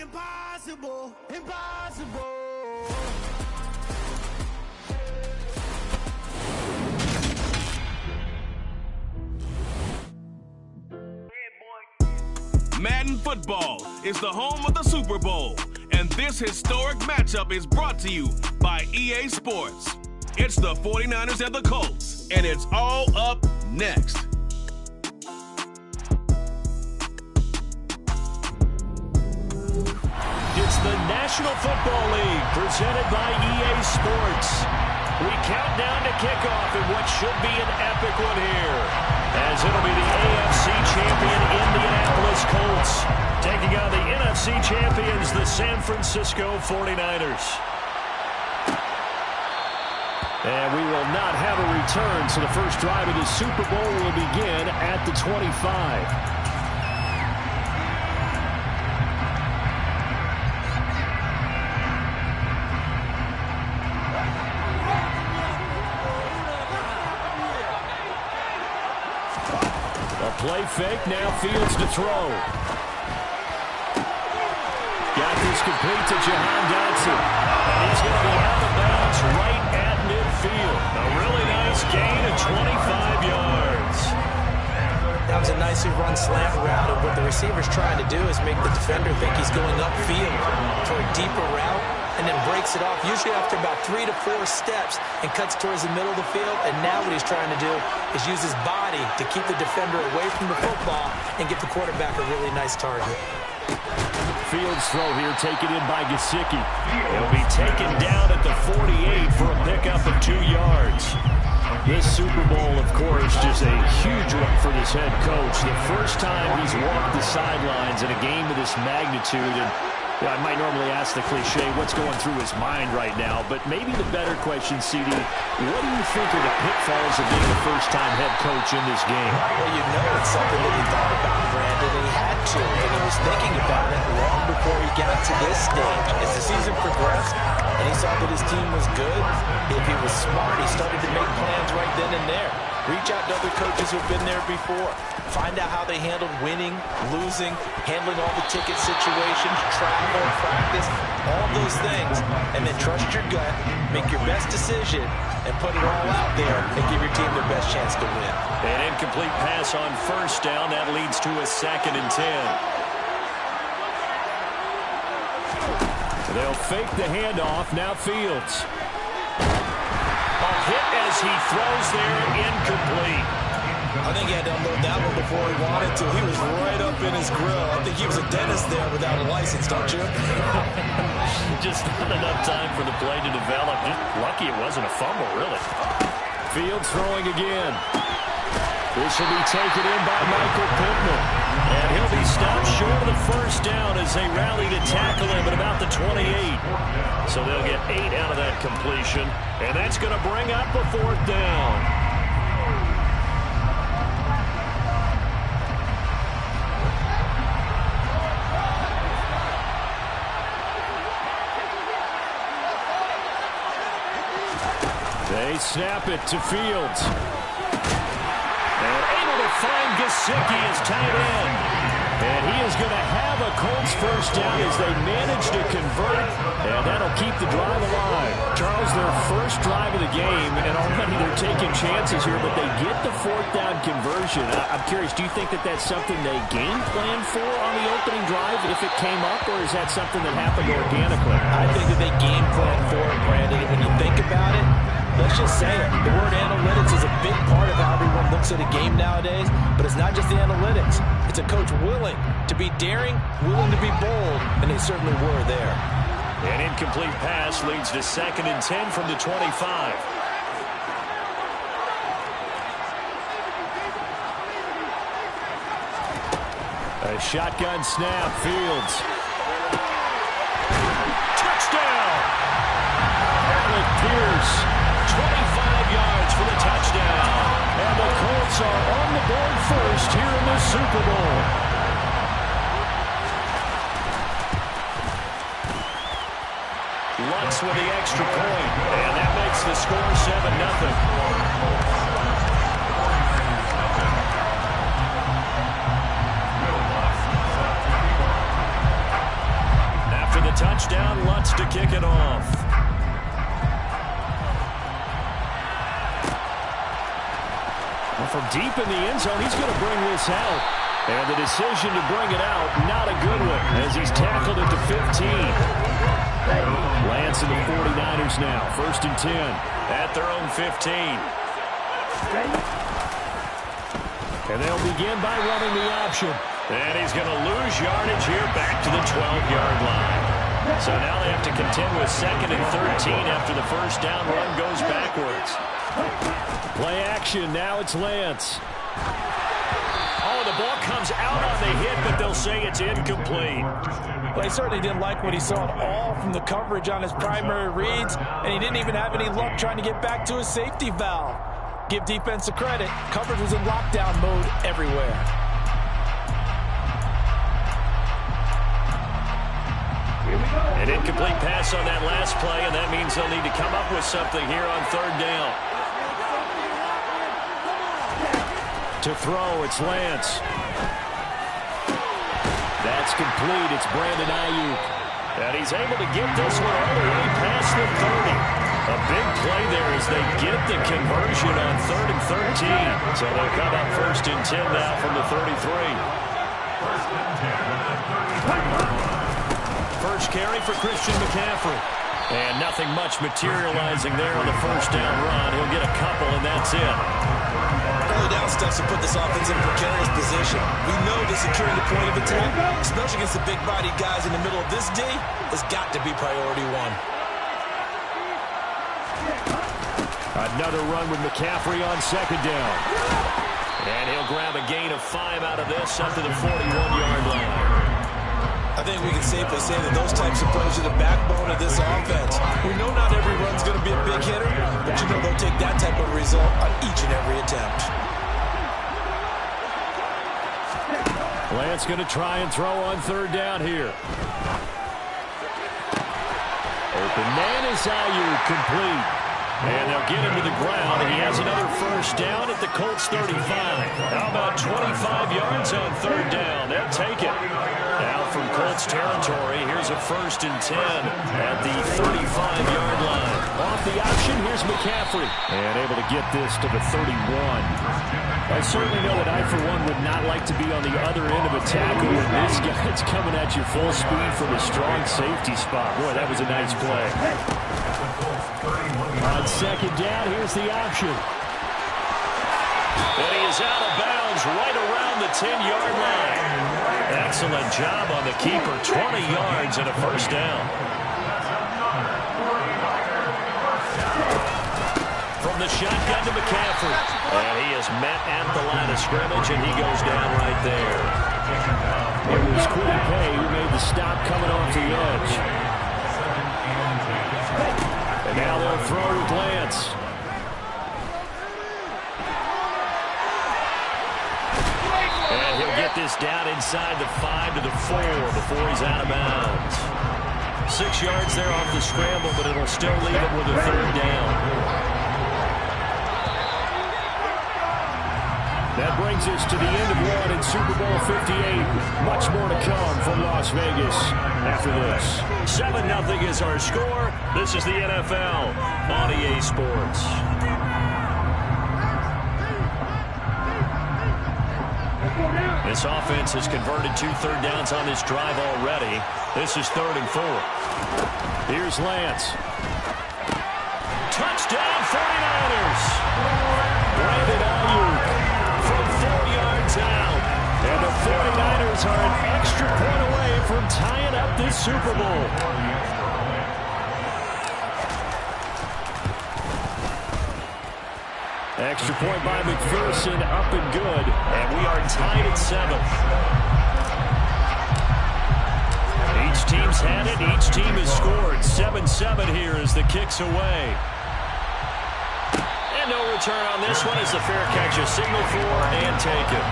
impossible, impossible. Madden Football is the home of the Super Bowl, and this historic matchup is brought to you by EA Sports. It's the 49ers and the Colts, and it's all up next. It's the National Football League presented by EA Sports. We count down to kickoff in what should be an epic one here, as it'll be the AFC champion Indianapolis Colts taking on the NFC champions, the San Francisco 49ers. And we will not have a return, so the first drive of the Super Bowl will begin at the 25. Play fake, now Fields to throw. Got this complete to Jahan Dotson. And he's going to be out of bounds right at midfield. A really nice gain of 25 yards. That was a nicely run slant route, and what the receiver's trying to do is make the defender think he's going upfield for a deeper route, and then breaks it off, usually after about 3 to 4 steps, and cuts towards the middle of the field. And now what he's trying to do is use his body to keep the defender away from the football and get the quarterback a really nice target. Fields throw here taken in by Gesicki. He'll be taken down at the 48 for a pickup of 2 yards. This Super Bowl, of course, just a huge one for this head coach. The first time he's walked the sidelines in a game of this magnitude. And I might normally ask the cliche, what's going through his mind right now? But maybe the better question, CD, what do you think are the pitfalls of being a first-time head coach in this game? Well, you know it's something that he thought about, Brandon, and he had to. And he was thinking about it long before he got to this stage. As the season progressed, and he saw that his team was good, if he was smart, he started to make plans right then and there. Reach out to other coaches who've been there before. Find out how they handled winning, losing, handling all the ticket situations, travel, practice, all those things. And then trust your gut, make your best decision, and put it all out there and give your team their best chance to win. An incomplete pass on first down. That leads to a 2nd and 10. They'll fake the handoff. Now Fields. A hit as he throws there, incomplete. I think he had to unload that one before he wanted to. He was right up in his grill. I think he was a dentist there without a license, don't you? Just not enough time for the play to develop. Just lucky it wasn't a fumble, really. Fields throwing again. This will be taken in by Michael Pittman. And he'll be stopped short of the first down as they rally to tackle him at about the 28. So they'll get 8 out of that completion. And that's going to bring up a 4th down. They snap it to Fields. And able to find Gesicki as tight end. And he is going to have a Colts first down as they manage to convert. And that'll keep the drive alive. Charles, their first drive of the game, and already they're taking chances here, but they get the 4th down conversion. I'm curious, do you think that that's something they game planned for on the opening drive if it came up, or is that something that happened organically? I think that they game planned for it, Brandon. When you think about it, let's just say it. The word analytics is a big part of how everyone looks at a game nowadays, but it's not just the analytics. It's a coach willing to be daring, willing to be bold, and they certainly were there. An incomplete pass leads to 2nd and 10 from the 25. A shotgun snap, Fields. Touchdown! Alec Pierce, 25 yards for the touchdown. And the Colts are on the board first here in the Super Bowl. Lutz with the extra point, and that makes the score 7-0. a touchdown. Lutz to kick it off. From deep in the end zone, he's going to bring this out. And the decision to bring it out, not a good one, as he's tackled at the 15. Lance and the 49ers now, 1st and 10 at their own 15. And they'll begin by running the option. And he's going to lose yardage here back to the 12-yard line. So now they have to contend with 2nd and 13 after the first down run goes backwards. Play action, now it's Lance. Oh, the ball comes out on the hit, but they'll say it's incomplete. Well, he certainly didn't like what he saw at all from the coverage on his primary reads, and he didn't even have any luck trying to get back to his safety valve. Give defense a credit. Coverage was in lockdown mode everywhere. An incomplete pass on that last play, and that means they'll need to come up with something here on 3rd down. To throw, it's Lance. That's complete. It's Brandon Ayuk. And he's able to get this one all the way past the 30. A big play there as they get the conversion on 3rd and 13. So they'll come up 1st and 10 now from the 33. First carry for Christian McCaffrey. And nothing much materializing there on the first down run. He'll get a couple, and that's it. Early down steps to put this offense in a precarious position. We know that securing the point of attack, especially against the big-bodied guys in the middle of this D, has got to be priority one. Another run with McCaffrey on 2nd down. And he'll grab a gain of 5 out of this up to the 41-yard line. I think we can safely say that those types of plays are the backbone of this offense. We know not every run's going to be a big hitter, but you know they'll take that type of result on each and every attempt. Lance going to try and throw on 3rd down here. Open man is Ayuk, complete. And they'll get him to the ground, and he has another first down at the Colts 35. How about 25 yards on 3rd down? They'll take it. Now from Colts territory, here's a 1st and 10 at the 35-yard line. Off the option, here's McCaffrey. And able to get this to the 31. I certainly know that I, for one, would not like to be on the other end of a tackle when this guy's coming at you full speed from a strong safety spot. Boy, that was a nice play. On 2nd down, here's the option. And he is out of bounds right around the 10-yard line. Excellent job on the keeper. 20 yards and a first down. From the shotgun to McCaffrey. And he is met at the line of scrimmage, and he goes down right there. It was Quiddy who made the stop coming off the edge. And now they'll throw with Lance. And he'll get this down inside the 5 to the 4 before he's out of bounds. 6 yards there off the scramble, but it'll still leave him with a 3rd down. That brings us to the end of one in Super Bowl 58. Much more to come from Las Vegas after this. 7-0 is our score. This is the NFL on EA Sports. This offense has converted 2 third downs on this drive already. This is 3rd and 4. Here's Lance. Touchdown 49ers. Brandon Ayuk from 4 yards out. And the 49ers are an extra point away from tying up this Super Bowl. Extra point by McPherson, up and good. And we are tied at 7. Each team's had it. Each team has scored. 7-7 here as the kick's away. And no return on this one as the fair catch is signaled for and taken.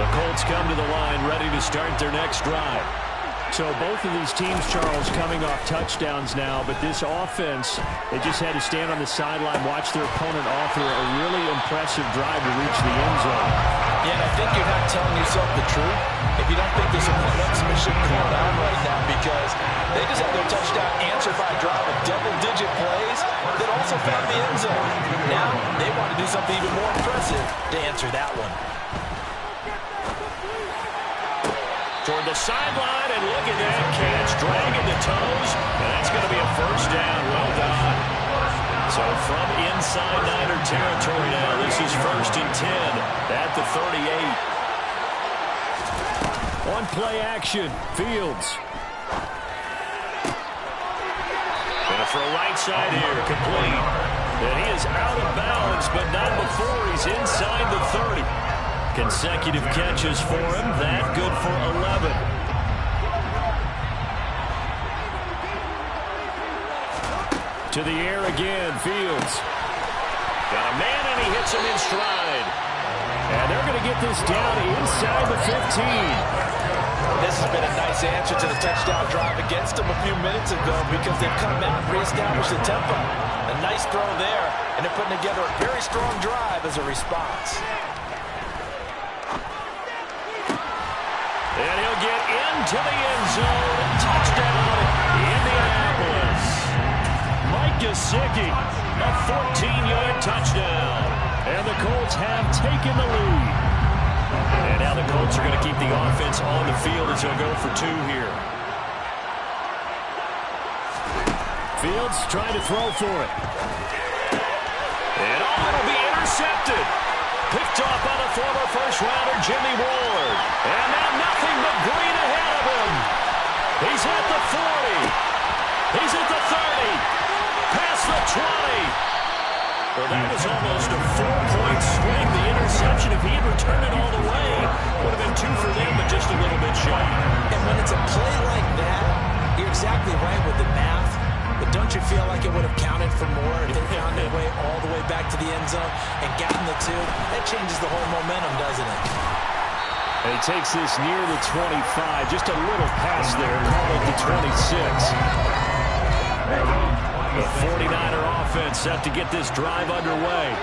The Colts come to the line ready to start their next drive. So both of these teams, Charles, coming off touchdowns now, but this offense, they just had to stand on the sideline, watch their opponent author a really impressive drive to reach the end zone. Yeah, and I think you're not telling yourself the truth if you don't think there's a one-upsmanship going on right now, because they just had their touchdown answered by a drive of double-digit plays that also found the end zone. Now they want to do something even more impressive to answer that one. Toward the sideline, and look at that catch, dragging the toes, and that's going to be a first down. Well done. So from inside Niner territory now, this is 1st and 10 at the 38. On play action, Fields. Going to throw right side here, complete. And he is out of bounds, but not before he's inside the 30. Consecutive catches for him. That good for 11. To the air again, Fields. Got a man, and he hits him in stride. And they're going to get this down inside the 15. This has been a nice answer to the touchdown drive against them a few minutes ago, because they've come out and reestablished the tempo. A nice throw there, and they're putting together a very strong drive as a response. And he'll get into the end zone. Touchdown, Indianapolis. Mike Gesicki, a 14-yard touchdown. And the Colts have taken the lead. And now the Colts are going to keep the offense on the field as they'll go for 2 here. Fields trying to throw for it. And it'll be intercepted. Picked off by the former first-rounder Jimmy Ward. And now nothing but green ahead of him. He's at the 40. He's at the 30. Past the 20. Well, that was almost a 4-point swing. The interception, if he had returned it all the way, would have been 2 for them, but just a little bit shy. And when it's a play like that, you're exactly right with the math. But don't you feel like it would have counted for more if they found their way all the way back to the end zone and gotten the 2? That changes the whole momentum, doesn't it? And he takes this near the 25. Just a little pass there. Call it the 26. The 49er offense set to get this drive underway.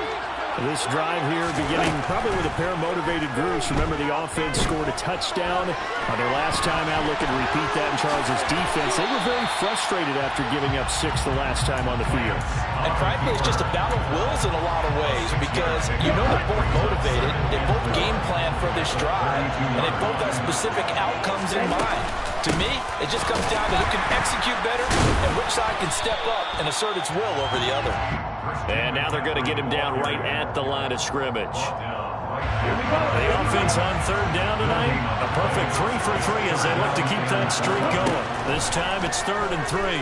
This drive here beginning probably with a pair of motivated groups. Remember, the offense scored a touchdown on their last time out. Looking to repeat that in Charles's defense. They were very frustrated after giving up 6 the last time on the field. And frankly, it's just a battle of wills in a lot of ways, because you know they're both motivated. They both game plan for this drive, and they both have specific outcomes in mind. To me, it just comes down to who can execute better and which side can step up and assert its will over the other. And now they're going to get him down right at the line of scrimmage. The offense on 3rd down tonight, a perfect 3 for 3 as they look to keep that streak going. This time it's 3rd and 3.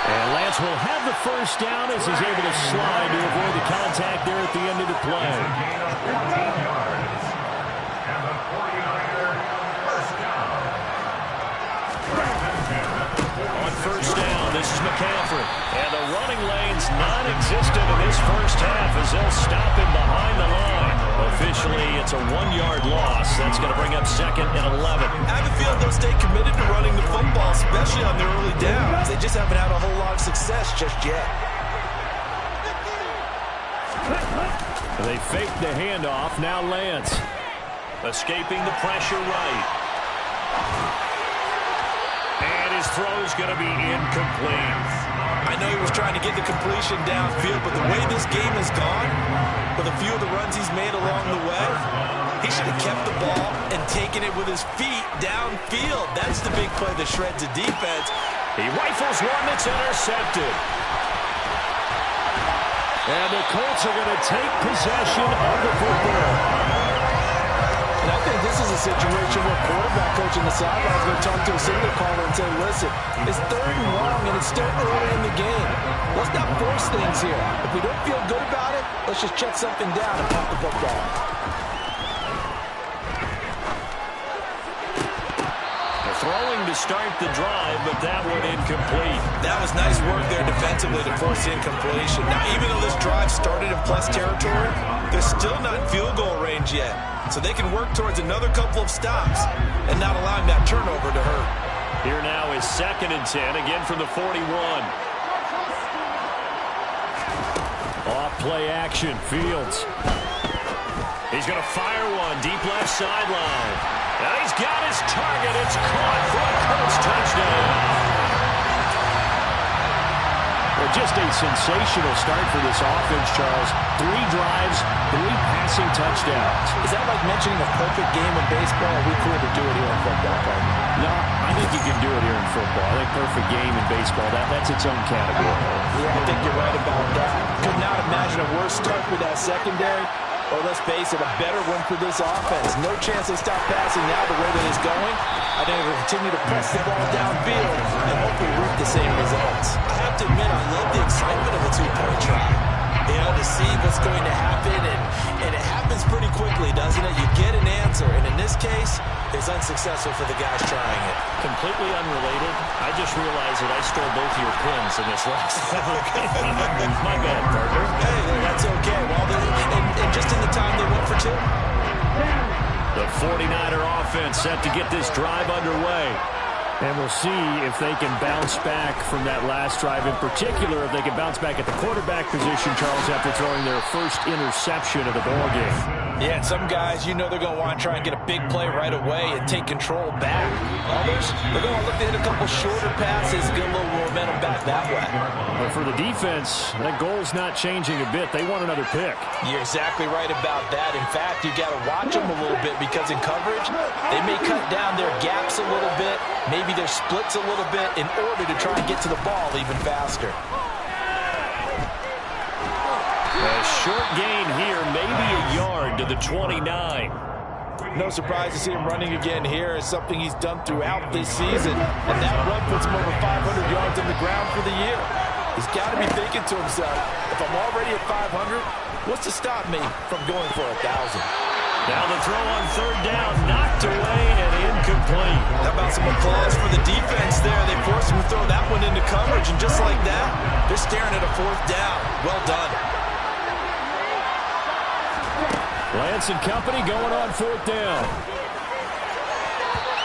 And Lance will have the first down as he's able to slide to avoid the contact there at the end of the play. First down, this is McCaffrey. And the running lane's non-existent in this first half as they'll stop him behind the line. Officially, it's a 1-yard loss. That's going to bring up 2nd and 11. I have a feeling they'll stay committed to running the football, especially on their early downs. They just haven't had a whole lot of success just yet. They fake the handoff. Now Lance escaping the pressure right. His throw's going to be incomplete. I know he was trying to get the completion downfield, but the way this game has gone, with a few of the runs he's made along the way, he should have kept the ball and taken it with his feet downfield. That's the big play that shreds the defense. He rifles one that's intercepted. And the Colts are going to take possession of the football. And I think this is a situation where quarterback coach in the sideline is going to talk to a signal caller and say, listen, it's 3rd and long and it's still early in the game. Let's not force things here. If we don't feel good about it, let's just check something down and pop the football. They're throwing to start the drive, but that one incomplete. That was nice work there defensively to force incompletion. Now, even though this drive started in plus territory, they're still not in field goal range yet. so they can work towards another couple of stops and not allowing that turnover to hurt. Here now is 2nd and 10, again from the 41. Off play action, Fields. He's going to fire one, deep left sideline. And he's got his target. It's caught for a Colts touchdown. Well, just a sensational start for this offense, Charles. 3 drives, 3 passing touchdowns. Is that like mentioning a perfect game in baseball? Or are we cool to do it here in football, partner? No, I think you can do it here in football. I think perfect game in baseball, that's its own category. Yeah, I think you're right about that. Could not imagine a worse start with that secondary. Or let's face it, a better one for this offense. No chance they stop passing now the way that it's going. I think they'll continue to press the ball downfield and hopefully reap the same results. I have to admit, I love the excitement of a 2-point try. You know, to see what's going to happen, and it happens pretty quickly, doesn't it? You get an answer, and in this case, it's unsuccessful for the guys trying it. Completely unrelated, I just realized that I stole both of your pins in this last game. My bad, partner. Hey, that's okay. Well, and just in the time they went for 2. The 49er offense set to get this drive underway. And we'll see if they can bounce back from that last drive. In particular, if they can bounce back at the quarterback position, Charles, after throwing their first interception of the ballgame. Yeah, and some guys, you know they're going to want to try and get a big play right away and take control back. Others, they're going to look to hit a couple shorter passes, get a little momentum back that way. But for the defense, that goal's not changing a bit. They want another pick. You're exactly right about that. In fact, you got to watch them a little bit because in coverage, they may cut down their gaps a little bit, maybe their splits a little bit in order to try and get to the ball even faster. A short gain here, maybe a yard to the 29. No surprise to see him running again here. It's something he's done throughout this season. And that run puts him over 500 yards on the ground for the year. He's got to be thinking to himself, if I'm already at 500, what's to stop me from going for 1,000? Now the throw on 3rd down, knocked away and incomplete. How about some applause for the defense there? They forced him to throw that one into coverage, and just like that, they're staring at a 4th down. Well done. Lance and company going on 4th down.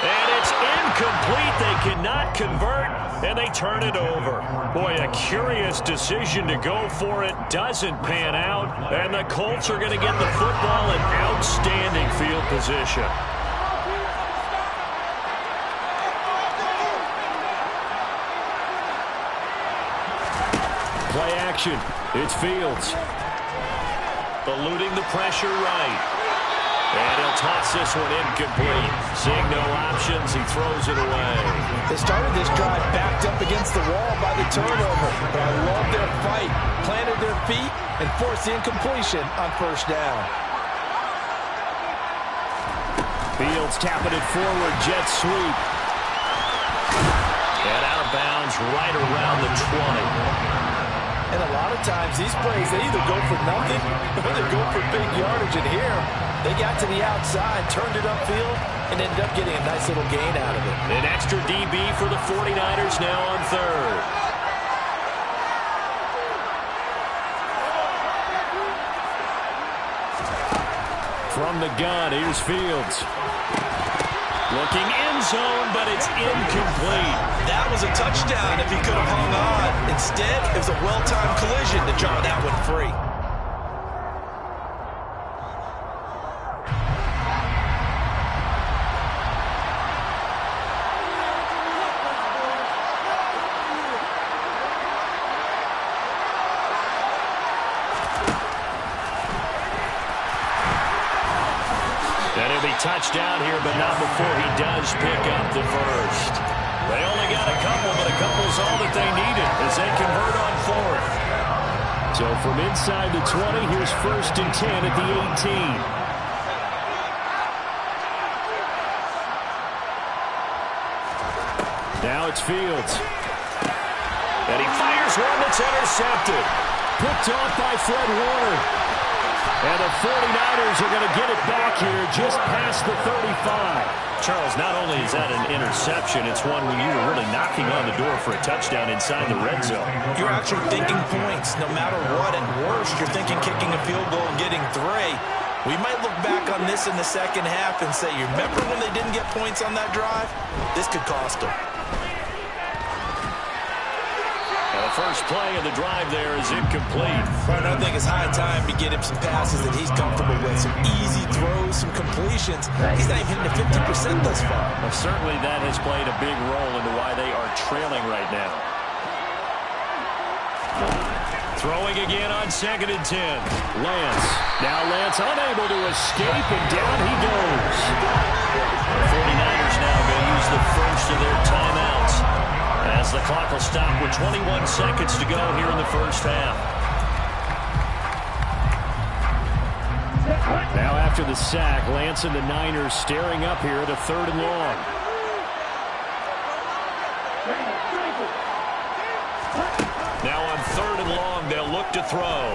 And it's incomplete. They cannot convert, and they turn it over. Boy, a curious decision to go for it. Doesn't pan out, and the Colts are going to get the football in outstanding field position. Play action. It's Fields. Eluding the pressure right. And he'll toss this one incomplete. Seeing no options, he throws it away. They started this drive backed up against the wall by the turnover. But I love their fight. Planted their feet and forced the incompletion on 1st down. Fields tapping it forward. Jet sweep. And out of bounds right around the 20. And a lot of times, these plays, they either go for nothing or they go for big yardage. And here, they got to the outside, turned it upfield, and ended up getting a nice little gain out of it. An extra DB for the 49ers now on 3rd. From the gun, here's Fields. Looking end zone, but it's incomplete. That was a touchdown if he could have hung on. Instead, it was a well-timed collision to jar that one free. Touchdown here, but not before he does pick up the first. They only got a couple, but a couple's all that they needed as they convert on 4th. So from inside the 20, here's 1st and 10 at the 18. Now it's Fields. And he fires one that's intercepted. Picked off by Fred Warner. And the 49ers are going to get it back here just past the 35. Charles, not only is that an interception, it's one when you were really knocking on the door for a touchdown inside the red zone. You're actually thinking points no matter what. At worst, you're thinking kicking a field goal and getting 3. We might look back on this in the second half and say, you remember when they didn't get points on that drive? This could cost them. The first play of the drive there is incomplete. Well, I think it's high time to get him some passes that he's comfortable with. Some easy throws, some completions. He's not even hitting to 50% thus far. Well, certainly that has played a big role into why they are trailing right now. Throwing again on 2nd and 10. Lance. Now Lance unable to escape, and down he goes. The 49ers now going to use the first of their timeouts, as the clock will stop with 21 seconds to go here in the first half. Now after the sack, Lance and the Niners staring up here at a 3rd and long. Now on 3rd and long, they'll look to throw.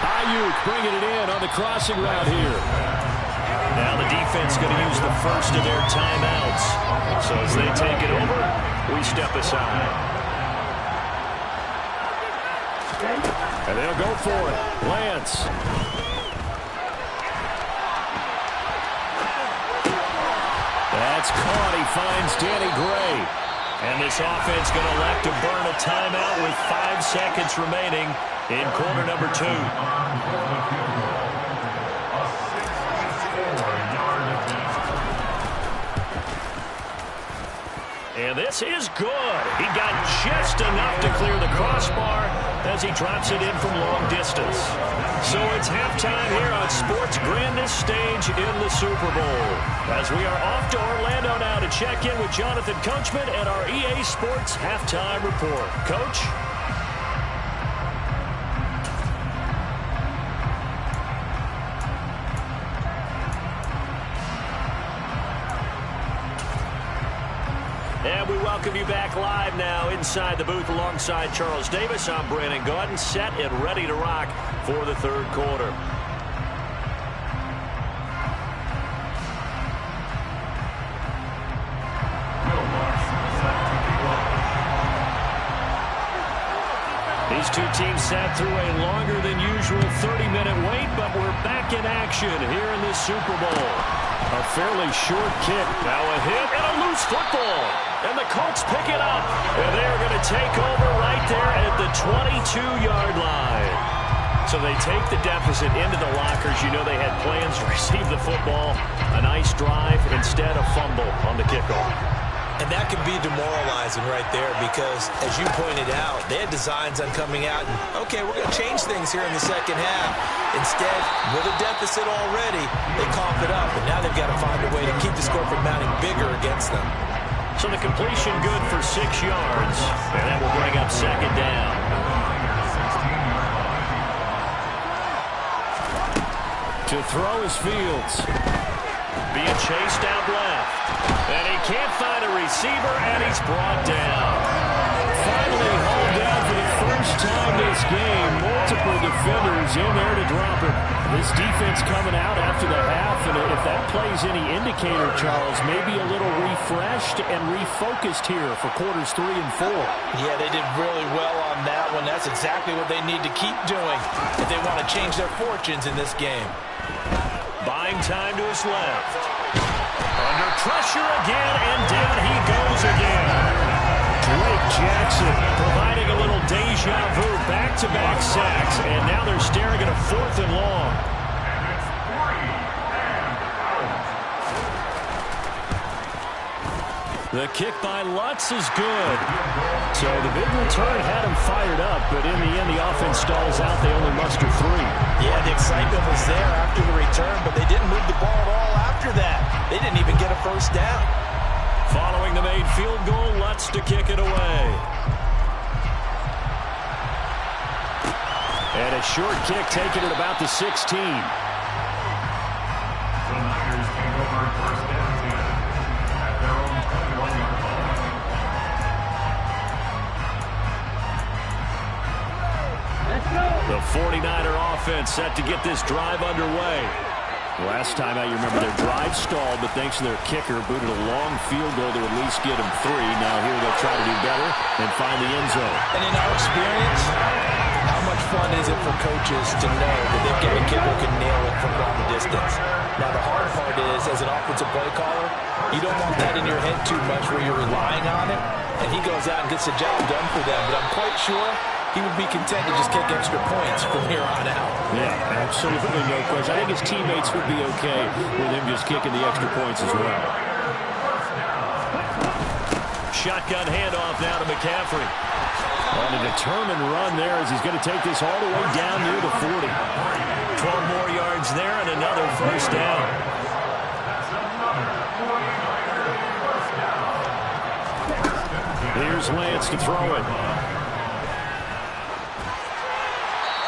Ayuk bringing it in on the crossing route here. Now the defense going to use the first of their timeouts. So as they take it over, we step aside. And they'll go for it. Lance. That's caught. He finds Danny Gray. And this offense going to elect to burn a timeout with 5 seconds remaining in quarter number 2. And this is good. He got just enough to clear the crossbar as he drops it in from long distance. So it's halftime here on sports' grandest stage in the Super Bowl, as we are off to Orlando now to check in with Jonathan Coachman and our EA Sports Halftime Report. Coach? And we welcome you back live now inside the booth alongside Charles Davis. I'm Brandon Gaudin, set and ready to rock for the 3rd quarter. These two teams sat through a longer than usual 30-minute wait, but we're back in action here in this Super Bowl. A fairly short kick. Now a hit and a loose football. And the Colts pick it up. And they're going to take over right there at the 22-yard line. So they take the deficit into the lockers. You know they had plans to receive the football. A nice drive, instead a fumble on the kickoff. And that can be demoralizing right there because, as you pointed out, they had designs on coming out and, okay, we're going to change things here in the second half. Instead, with a deficit already, they cough it up, and now they've got to find a way to keep the score from mounting bigger against them. So the completion good for 6 yards, and that will bring up 2nd down. To throw is Fields. Being chased out left. And he can't find a receiver, and he's brought down. Finally hauled down for the first time this game. Multiple defenders in there to drop him. This defense coming out after the half, and if that plays any indicator, Charles, maybe a little refreshed and refocused here for quarters 3 and 4. Yeah, they did really well on that one. That's exactly what they need to keep doing if they want to change their fortunes in this game. Buying time to his left. Under pressure again, and down he goes again. Drake Jackson providing a little deja vu, back-to-back sacks, and now they're staring at a 4th and long. The kick by Lutz is good. So the big return had him fired up, but in the end, the offense stalls out. They only muster 3. Yeah, the excitement was there after the return, but they didn't move the ball at all after that. They didn't even get a first down. Following the made field goal, Lutz to kick it away. And a short kick taken at about the 16. The 49er offense set to get this drive underway. Last time out, you remember their drive stalled, but thanks to their kicker, booted a long field goal to at least get them 3. Now here they'll try to do better and find the end zone. And in our experience, how much fun fun is it for coaches to know that they've got a kid who can nail it from long distance? Now, the hard part is, as an offensive play caller, you don't want that in your head too much where you're relying on it, and he goes out and gets the job done for them. But I'm quite sure he would be content to just kick extra points from here on out. Yeah, absolutely no question. I think his teammates would be okay with him just kicking the extra points as well. Shotgun handoff now to McCaffrey. On a determined run there as he's going to take this all the way down near the 40. 12 more yards there and another first down. Here's Lance to throw it.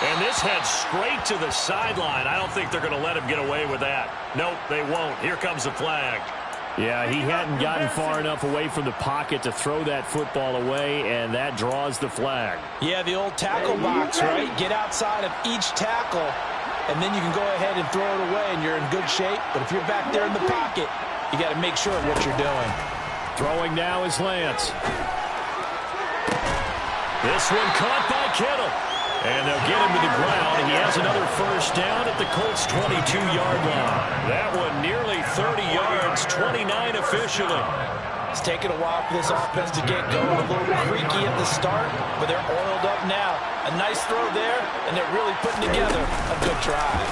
And this heads straight to the sideline. I don't think they're going to let him get away with that. Nope, they won't. Here comes the flag. Yeah, he hadn't gotten far enough away from the pocket to throw that football away, and that draws the flag. Yeah, the old tackle box, right? Get outside of each tackle, and then you can go ahead and throw it away, and you're in good shape. But if you're back there in the pocket, you got to make sure of what you're doing. Throwing now is Lance. This one caught by Kittle. And they'll get him to the ground. He has another first down at the Colts' 22-yard line. That one nearly 30 yards, 29 officially. It's taken a while for this offense to get going. A little creaky at the start, but they're oiled up now. A nice throw there, and they're really putting together a good drive.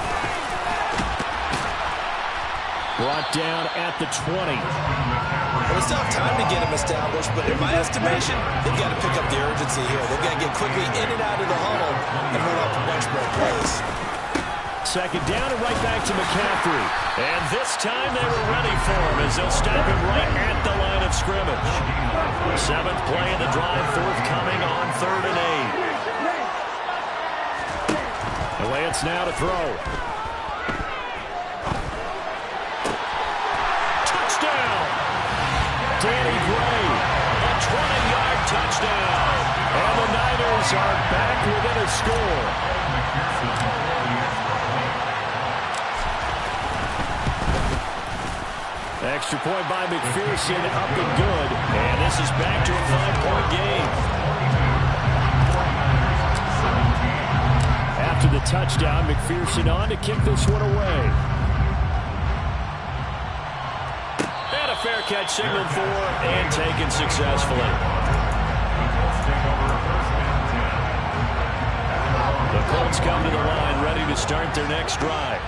Brought down at the 20. Well, it's not time to get him established, but in my estimation, they've got to pick up the urgency here. They've got to get quickly in and out of the huddle and move up a bunch more plays. Second down and right back to McCaffrey. And this time they were ready for him as they'll stop him right at the line of scrimmage. Seventh play of the drive forthcoming on 3rd and 8. Lance now to throw. Danny Gray, a 20-yard touchdown. And the Niners are back within a score. Extra point by McPherson, up and good. And this is back to a 5-point game. After the touchdown, McPherson on to kick this one away. Fair catch signaled for and taken successfully. The Colts come to the line ready to start their next drive.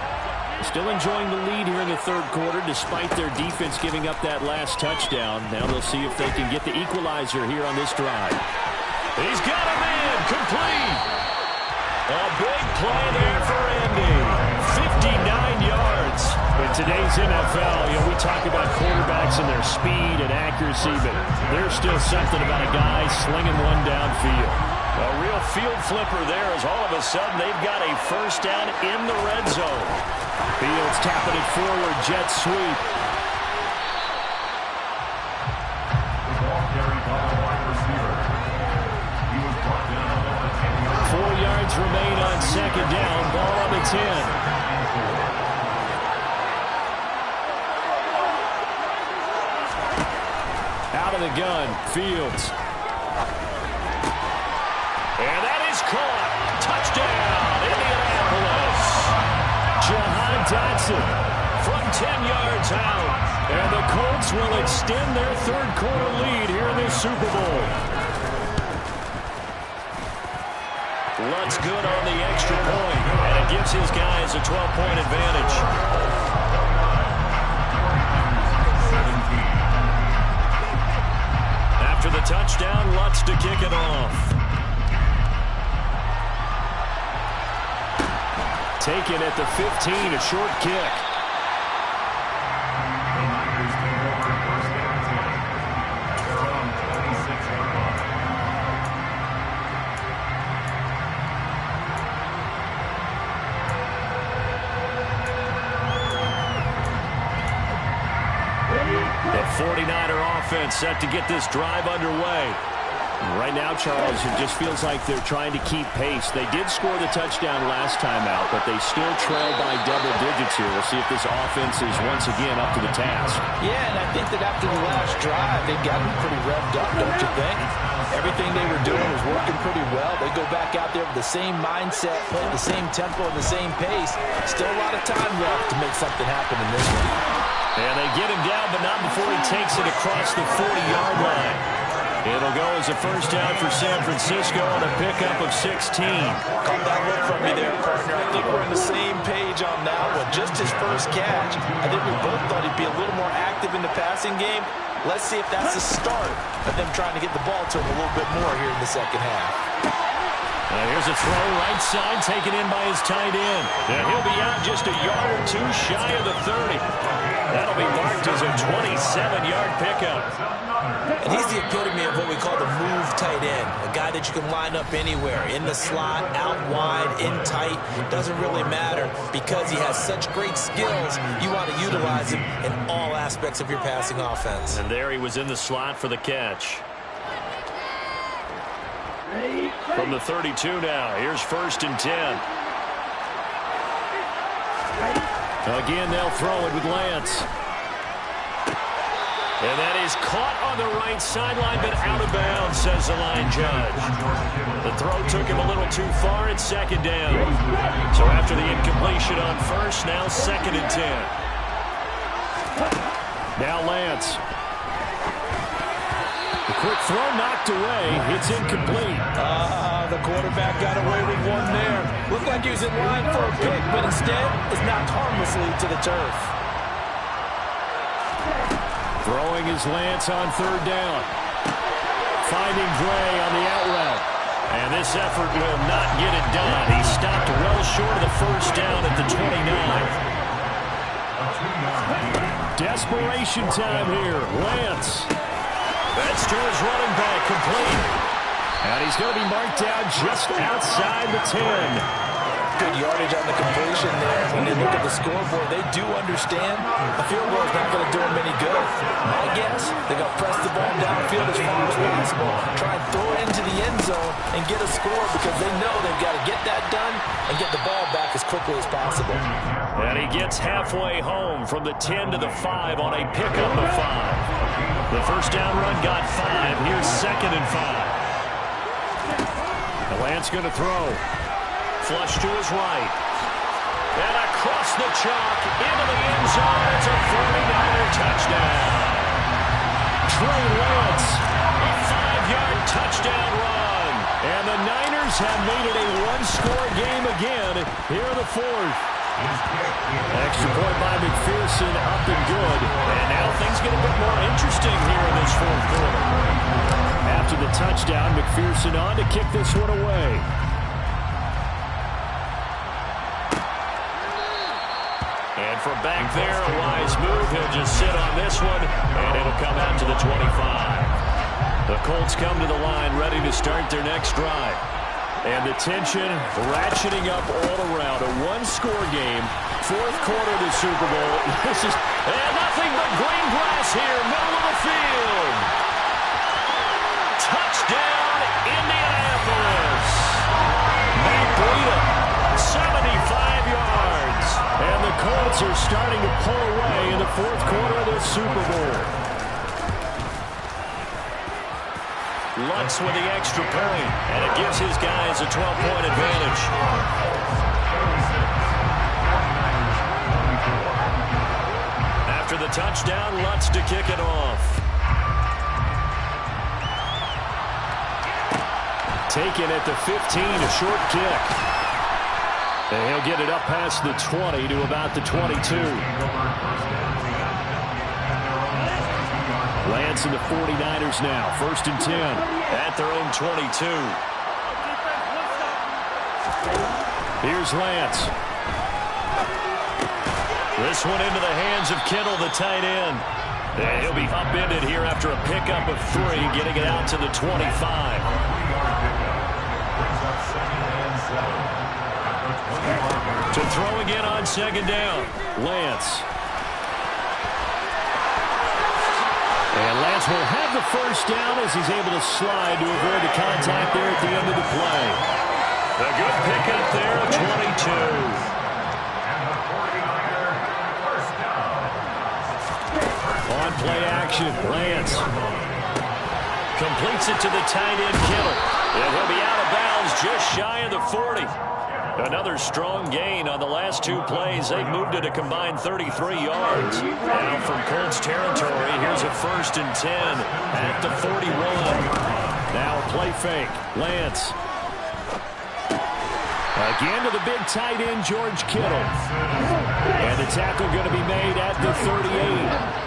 Still enjoying the lead here in the third quarter despite their defense giving up that last touchdown. Now they'll see if they can get the equalizer here on this drive. He's got a man complete. A big play there for Andy. 59 yards. In today's NFL, we talk about quarterbacks and their speed and accuracy, but there's still something about a guy slinging one downfield. A real field flipper there as all of a sudden they've got a first down in the red zone. Fields tapping it forward, jet sweep. Remain on second down. Ball on the 10. Out of the gun. Fields. And that is caught. Touchdown, Indianapolis. Jahan Dotson from 10 yards out. And the Colts will extend their third quarter lead here in the Super Bowl. Lutz good on the extra point, and it gives his guys a 12-point advantage. After the touchdown, Lutz to kick it off. Taken at the 15, a short kick. The 49er offense set to get this drive underway. Right now, Charles, it just feels like they're trying to keep pace. They did score the touchdown last time out, but they still trail by double digits here. We'll see if this offense is once again up to the task. Yeah, and I think that after the last drive, they've gotten pretty revved up, don't you think? Everything they were doing was working pretty well. They go back out there with the same mindset, playing the same tempo and the same pace. Still a lot of time left to make something happen in this one. And they get him down, but not before he takes it across the 40-yard line. It'll go as a first down for San Francisco on a pickup of 16. Caught that look from me there, partner. I think we're on the same page on that one. Just his first catch. I think we both thought he'd be a little more active in the passing game. Let's see if that's the start of them trying to get the ball to him a little bit more here in the second half. Here's a throw right side taken in by his tight end. And he'll be out just a yard or two shy of the 30. That'll be marked as a 27-yard pickup. And he's the epitome of what we call the move tight end. A guy that you can line up anywhere. In the slot, out wide, in tight. Doesn't really matter because he has such great skills. You want to utilize him in all aspects of your passing offense. And there he was in the slot for the catch. From the 32 now, here's 1st and 10. Again, they'll throw it with Lance. And that is caught on the right sideline, but out of bounds, says the line judge. The throw took him a little too far. It's 2nd down. So after the incompletion on 1st, now 2nd and 10. Now Lance. The quick throw knocked away. It's incomplete. The quarterback got away with one there. Looked like he was in line for a pick, but instead is knocked harmlessly to the turf. Throwing his Lance on 3rd down. Finding Gray on the out route. And this effort will not get it done. He stopped well short of the 1st down at the 29. Desperation time here. Lance. That's to his running back, complete. And he's going to be marked down just outside the 10. Good yardage on the completion there. When they look at the scoreboard, they do understand a field goal is not going to do them any good. My guess, they're going to press the ball downfield as far as possible, try and throw it into the end zone and get a score because they know they've got to get that done and get the ball back as quickly as possible. And he gets halfway home from the 10 to the 5 on a pickup of 5. The first down run got 5. Here's 2nd and 5. Lance going to throw. Flush to his right. And across the chalk into the end zone. It's a 49er touchdown. Trey Lance, a 5-yard touchdown run. And the Niners have made it a one-score game again here in the 4th. Extra point by McPherson, up and good. And now things get a bit more interesting here in this 4th quarter. After the touchdown, McPherson on to kick this one away. And from back there, a wise move. He'll just sit on this one, and it'll come out to the 25. The Colts come to the line, ready to start their next drive. And the tension ratcheting up all around. A one-score game, 4th quarter of the Super Bowl. This is nothing but green grass here, middle of the field. Touchdown, Indianapolis. Matt Breida, 75 yards. And the Colts are starting to pull away in the 4th quarter of this Super Bowl. Lutz with the extra point, and it gives his guys a 12-point advantage. After the touchdown, Lutz to kick it off. Taken at the 15, a short kick. And he'll get it up past the 20 to about the 22. Lance and the 49ers now, 1st and 10 at their own 22. Here's Lance. This one into the hands of Kittle, the tight end. And he'll be upended here after a pickup of 3, getting it out to the 25. To throw again on 2nd down, Lance. And Lance will have the first down as he's able to slide to avoid the contact there at the end of the play. A good pickup there of 22. On play action, Lance. Completes it to the tight end, Kittle. And he'll be out of bounds just shy of the 40. Another strong gain on the last two plays. They've moved it a combined 33 yards. Now from Colts territory, here's a 1st and 10 at the 41. Now a play fake. Lance. Again to the big tight end, George Kittle. And the tackle going to be made at the 38.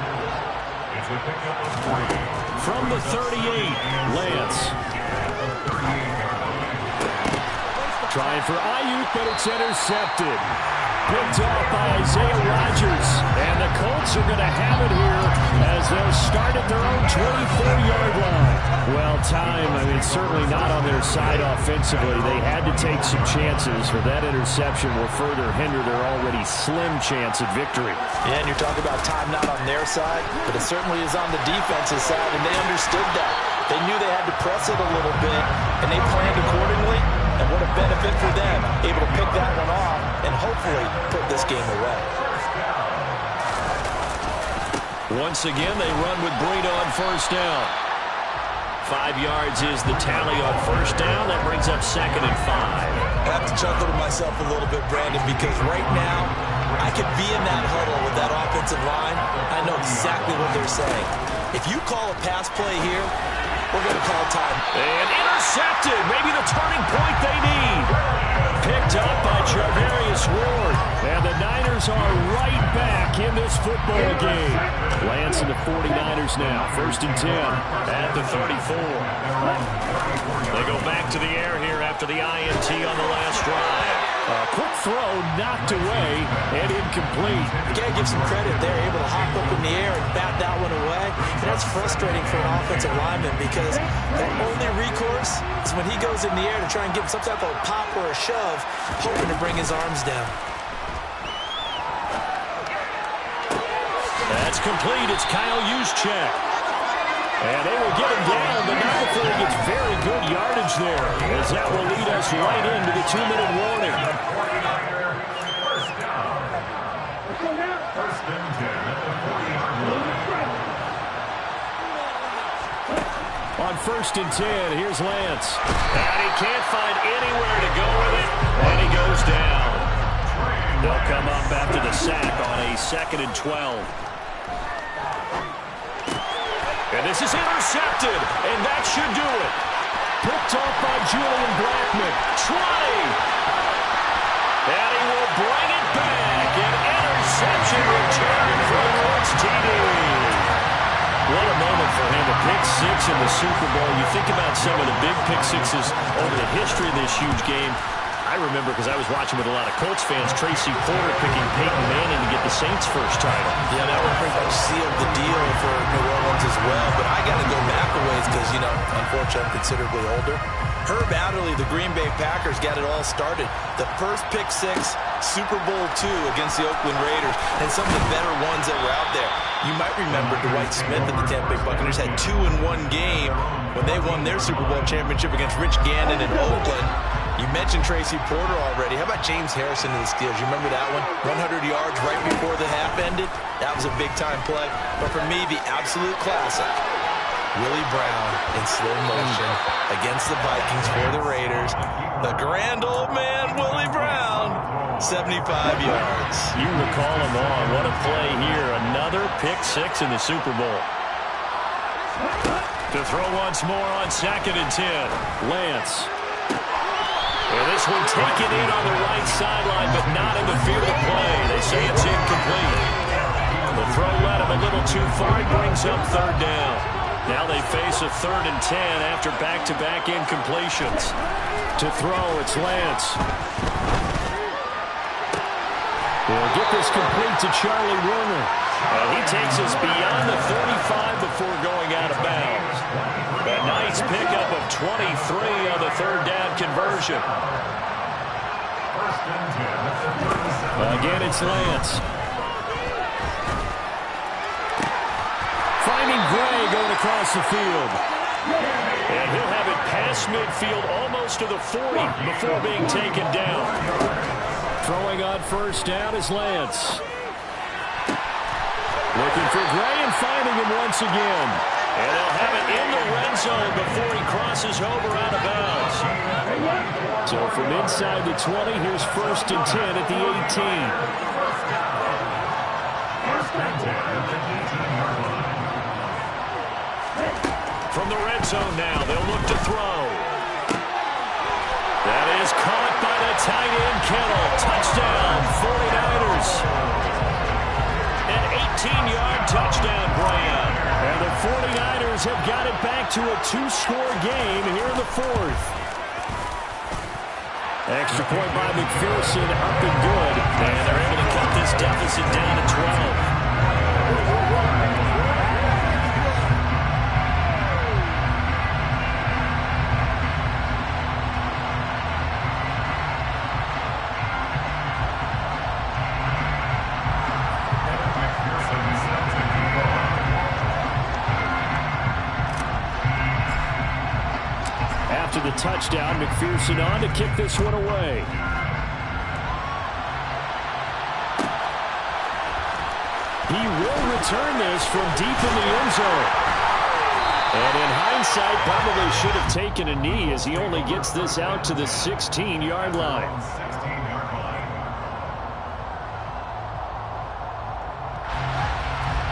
From the 38, Lance. Trying for Ayuk, but it's intercepted. Picked off by Isaiah Rodgers. And the Colts are going to have it here as they'll start at their own 24-yard line. Well, certainly not on their side offensively. They had to take some chances, or that interception will further hinder their already slim chance at victory. Yeah, and you're talking about time not on their side, but it certainly is on the defensive side, and they understood that. They knew they had to press it a little bit, and they planned accordingly. And what a benefit for them, able to pick that one off and hopefully put this game away. Once again, they run with Breida on first down. 5 yards is the tally on first down. That brings up 2nd and 5. I have to chuckle to myself a little bit, Brandon, because right now I could be in that huddle with that offensive line. I know exactly what they're saying. If you call a pass play here, we're going to call time. And intercepted. Maybe the turning point they need. Picked up by Charvarius Ward. And the Niners are right back in this football game. Lance and the 49ers now. 1st and 10 at the 34. They go back to the air here after the INT on the last drive. A quick throw knocked away and incomplete. You got to give some credit. They're able to hop up in the air and bat that one away. And that's frustrating for an offensive lineman because their only recourse is when he goes in the air to try and give some type of a pop or a shove, hoping to bring his arms down. That's complete. It's Kyle Juszczyk. And they will get him down, but not before he gets very good yardage there, as that will lead us right into the 2-minute warning. On 1st and 10, here's Lance. And he can't find anywhere to go with it, and he goes down. They'll come up after the sack on a 2nd and 12. And this is intercepted, and that should do it. Picked off by Julian Blackmon. Try! And he will bring it back. An interception return for the Colts TD. What a moment for him. A pick six in the Super Bowl. You think about some of the big pick sixes over the history of this huge game. I remember, because I was watching with a lot of Colts fans, Tracy Porter picking Peyton Manning to get the Saints' first title. Yeah, that one pretty much sealed the deal for New Orleans as well. But I got to go back a ways because, unfortunately, I'm considerably older. Herb Adderley, the Green Bay Packers, got it all started. The first pick six, Super Bowl II against the Oakland Raiders, and some of the better ones that were out there. You might remember Dwight Smith and the Tampa Bay Buccaneers had 2 in one game when they won their Super Bowl championship against Rich Gannon in Oakland. You mentioned Tracy Porter already. How about James Harrison to the Steelers? You remember that one? 100 yards right before the half ended? That was a big-time play. But for me, the absolute classic, Willie Brown in slow motion against the Vikings for the Raiders. The grand old man, Willie Brown, 75 yards. You recall him on. What a play here. Another pick six in the Super Bowl. To throw once more on 2nd and 10. Lance. And this one taken in on the right sideline, but not in the field of play. They say it's incomplete. The throw led him a little too far. It brings up 3rd down. Now they face a 3rd and 10 after back-to-back incompletions. To throw, it's Lance. They'll get this complete to Charlie Warner. And he takes us beyond the 35 before going out of bounds. A nice pickup of 23 on the 3rd down conversion. Again, it's Lance. Finding Gray going across the field. And he'll have it past midfield almost to the 40 before being taken down. Throwing on 1st down is Lance. Looking for Gray and finding him once again. And they'll have it in the red zone before he crosses over out of bounds. So from inside the 20, here's 1st and 10 at the 18. From the red zone now, they'll look to throw. That is caught by the tight end, Kittle. Touchdown, 49ers. An 18-yard touchdown, Graham. And the 49ers have got it back to a 2-score game here in the 4th. Extra point by McPherson, up and good. And they're able to cut this deficit down to 12. The touchdown, McPherson on to kick this one away. He will return this from deep in the end zone. And in hindsight, probably should have taken a knee as he only gets this out to the 16-yard line.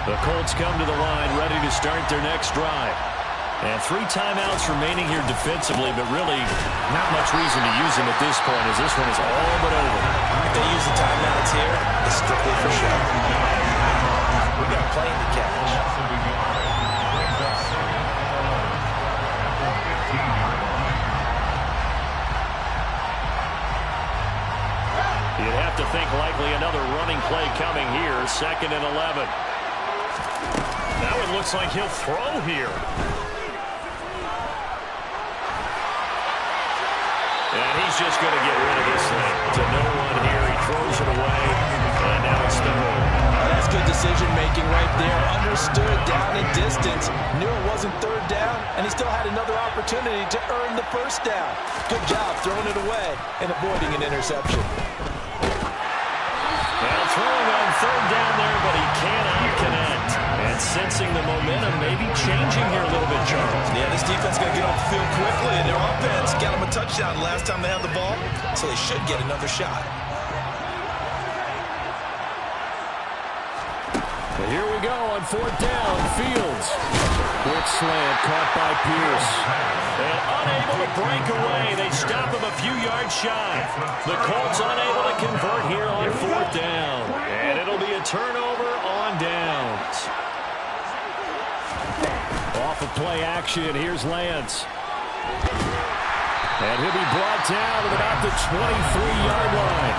The Colts come to the line ready to start their next drive. And 3 timeouts remaining here defensively, but really not much reason to use them at this point as this one is all but over. If they use the timeouts here, it's strictly for show. We've got plenty to catch. You'd have to think likely another running play coming here, 2nd and 11. Now it looks like he'll throw here. And he's just going to get rid of this thing to no one here. He throws it away, and now it's third. That's good decision-making right there. Understood down and distance. Knew it wasn't third down, and he still had another opportunity to earn the first down. Good job throwing it away and avoiding an interception. Well, throwing on third down there, but he cannot connect. And sensing the momentum maybe changing here a little bit, Charles. Yeah, this defense is going to get off the field quickly, and their offense got them a touchdown last time they had the ball, so they should get another shot. But here we go on 4th down, Fields. Quick slant caught by Pierce. And unable to break away. They stop him a few yards shy. The Colts unable to convert here on 4th down. And it'll be a turnover on downs. Off of play action, here's Lance. And he'll be brought down at about the 23-yard line.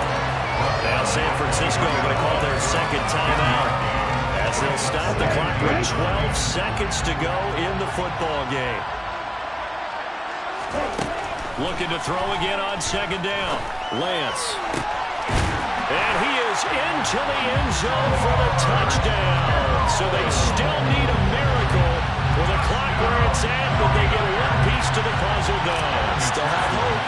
Now San Francisco going to call their 2nd timeout as they'll stop the clock with 12 seconds to go in the football game. Looking to throw again on 2nd down. Lance. And he is into the end zone for the touchdown. So they still need a miracle with the clock where it's at, but they get one piece to the puzzle done. Still have hope.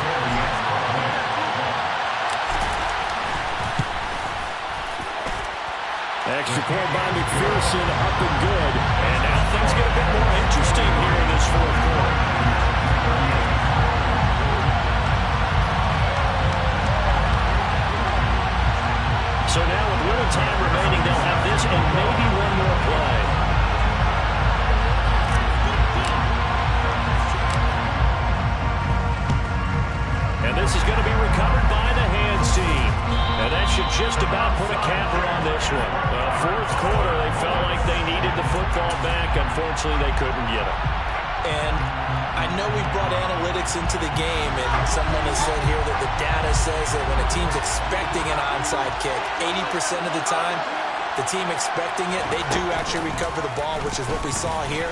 Extra point by McPherson, up and good. And now things get a bit more interesting here in this 4th quarter. So now with little time remaining, they'll have this and maybe one more play. And this is going to be recovered by the hands team. And that should just about put a capper on this one. 4th quarter, they felt like they needed the football back. Unfortunately, they couldn't get it. And I know we brought analytics into the game, and someone has said here that the data says that when a team's expecting an onside kick, 80% of the time, the team expecting it, they do actually recover the ball, which is what we saw here.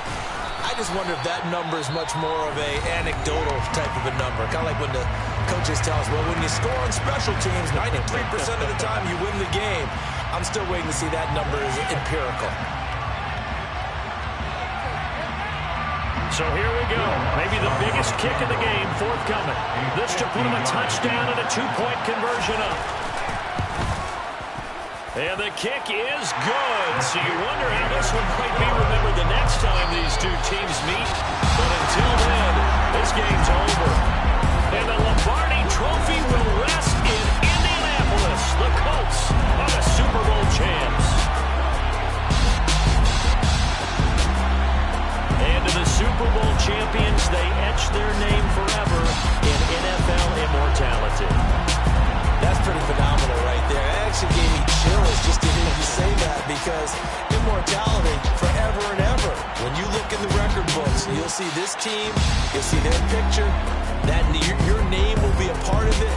I just wonder if that number is much more of a anecdotal type of a number. Kind of like when the coaches tell us, well, when you score on special teams, 93% of the time you win the game. I'm still waiting to see that number is empirical. So here we go. Maybe the biggest kick of the game forthcoming. This to put him a touchdown and a 2-point conversion up. And the kick is good. So you wonder how this one might be remembered the next time these two teams meet. But until then, this game's over. And the Lombardi Trophy will rest in Indianapolis. The Colts are the Super Bowl champs. And to the Super Bowl champions, they etch their name forever in NFL immortality. That's pretty phenomenal right there. It actually gave me chills just to hear you say that, because immortality forever and ever. When you look in the record books, you'll see this team, you'll see their picture, that your name will be a part of it.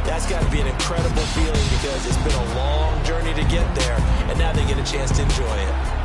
That's got to be an incredible feeling, because it's been a long journey to get there, and now they get a chance to enjoy it.